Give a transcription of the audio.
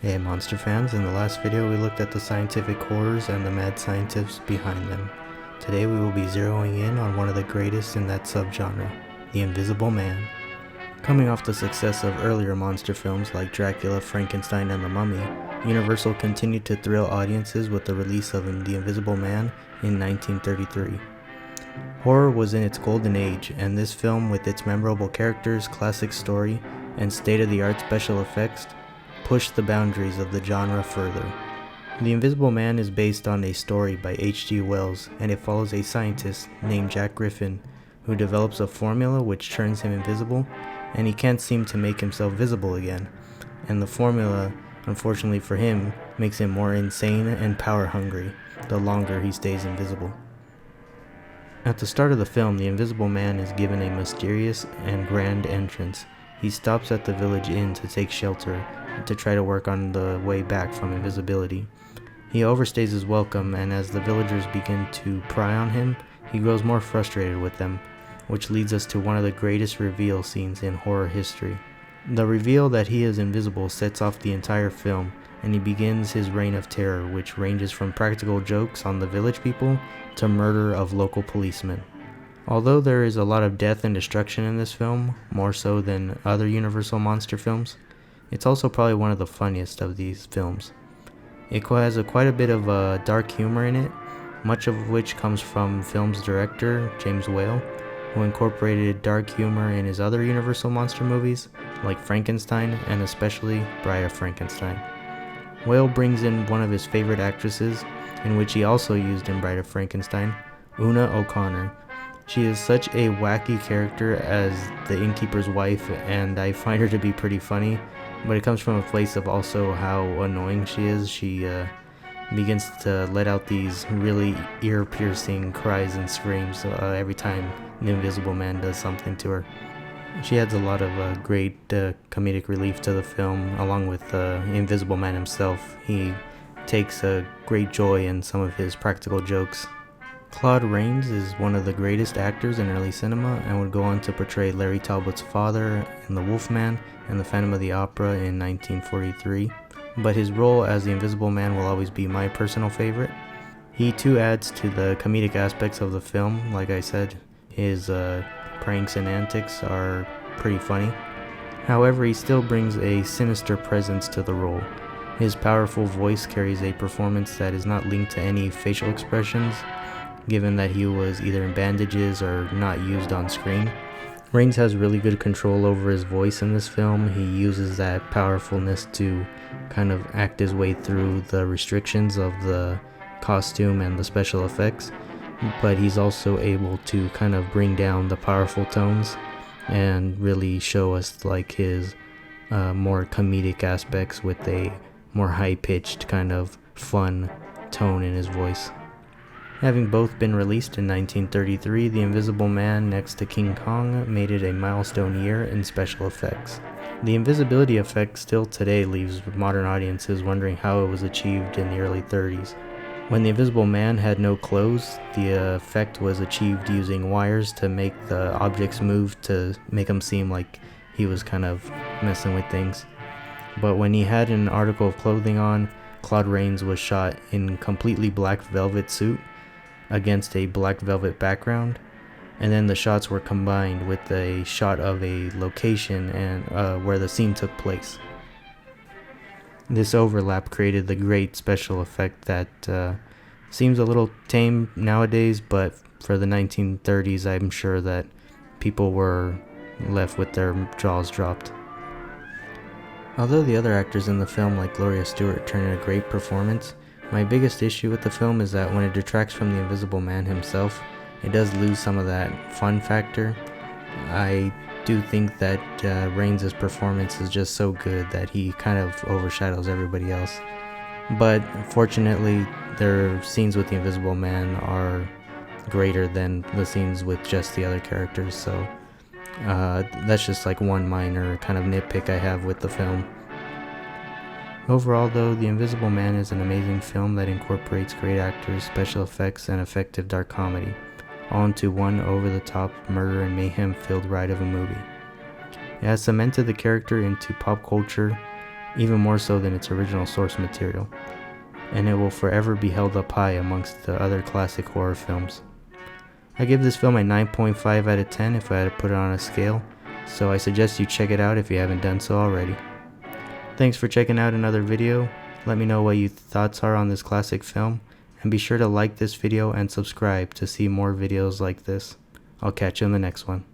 Hey monster fans, in the last video we looked at the scientific horrors and the mad scientists behind them. Today we will be zeroing in on one of the greatest in that subgenre, the Invisible Man. Coming off the success of earlier monster films like Dracula, Frankenstein, and The Mummy, Universal continued to thrill audiences with the release of The Invisible Man in 1933. Horror was in its golden age, and this film, with its memorable characters, classic story, and state-of-the-art special effects, pushed the boundaries of the genre further. The Invisible Man is based on a story by H.G. Wells, and it follows a scientist named Jack Griffin who develops a formula which turns him invisible, and he can't seem to make himself visible again. And the formula, unfortunately for him, makes him more insane and power-hungry the longer he stays invisible. At the start of the film, the Invisible Man is given a mysterious and grand entrance. He stops at the village inn to take shelter to try to work on the way back from invisibility. He overstays his welcome, and as the villagers begin to pry on him, he grows more frustrated with them, which leads us to one of the greatest reveal scenes in horror history. The reveal that he is invisible sets off the entire film, and he begins his reign of terror, which ranges from practical jokes on the village people to murder of local policemen. Although there is a lot of death and destruction in this film, more so than other Universal monster films, it's also probably one of the funniest of these films. It has quite a bit of dark humor in it, much of which comes from film's director, James Whale, who incorporated dark humor in his other Universal monster movies, like Frankenstein and especially Bride of Frankenstein. Whale brings in one of his favorite actresses, in which he also used in Bride of Frankenstein, Una O'Connor. She is such a wacky character as the innkeeper's wife, and I find her to be pretty funny, but it comes from a place of also how annoying she is. She begins to let out these really ear-piercing cries and screams every time the Invisible Man does something to her. She adds a lot of great comedic relief to the film, along with the Invisible Man himself. He takes great joy in some of his practical jokes. Claude Rains is one of the greatest actors in early cinema and would go on to portray Larry Talbot's father in The Wolfman and The Phantom of the Opera in 1943, but his role as the Invisible Man will always be my personal favorite. He too adds to the comedic aspects of the film. Like I said, his pranks and antics are pretty funny. However, he still brings a sinister presence to the role. His powerful voice carries a performance that is not linked to any facial expressions, given that he was either in bandages or not used on screen. Rains has really good control over his voice in this film. He uses that powerfulness to kind of act his way through the restrictions of the costume and the special effects, but he's also able to kind of bring down the powerful tones and really show us like his more comedic aspects with a more high-pitched kind of fun tone in his voice. Having both been released in 1933, The Invisible Man next to King Kong made it a milestone year in special effects. The invisibility effect still today leaves modern audiences wondering how it was achieved in the early 30s. When The Invisible Man had no clothes, the effect was achieved using wires to make the objects move to make him seem like he was kind of messing with things. But when he had an article of clothing on, Claude Rains was shot in completely black velvet suit against a black velvet background, and then the shots were combined with a shot of a location and where the scene took place. This overlap created the great special effect that seems a little tame nowadays, but for the 1930s I'm sure that people were left with their jaws dropped. Although the other actors in the film like Gloria Stewart turn in a great performance, my biggest issue with the film is that when it detracts from the Invisible Man himself, it does lose some of that fun factor. I do think that Rains' performance is just so good that he kind of overshadows everybody else. But fortunately, their scenes with the Invisible Man are greater than the scenes with just the other characters, so that's just like one minor kind of nitpick I have with the film. Overall though, The Invisible Man is an amazing film that incorporates great actors, special effects, and effective dark comedy, all into one over-the-top murder and mayhem-filled ride of a movie. It has cemented the character into pop culture even more so than its original source material, and it will forever be held up high amongst the other classic horror films. I give this film a 9.5 out of 10 if I had to put it on a scale, so I suggest you check it out if you haven't done so already. Thanks for checking out another video. Let me know what your thoughts are on this classic film, and be sure to like this video and subscribe to see more videos like this. I'll catch you in the next one.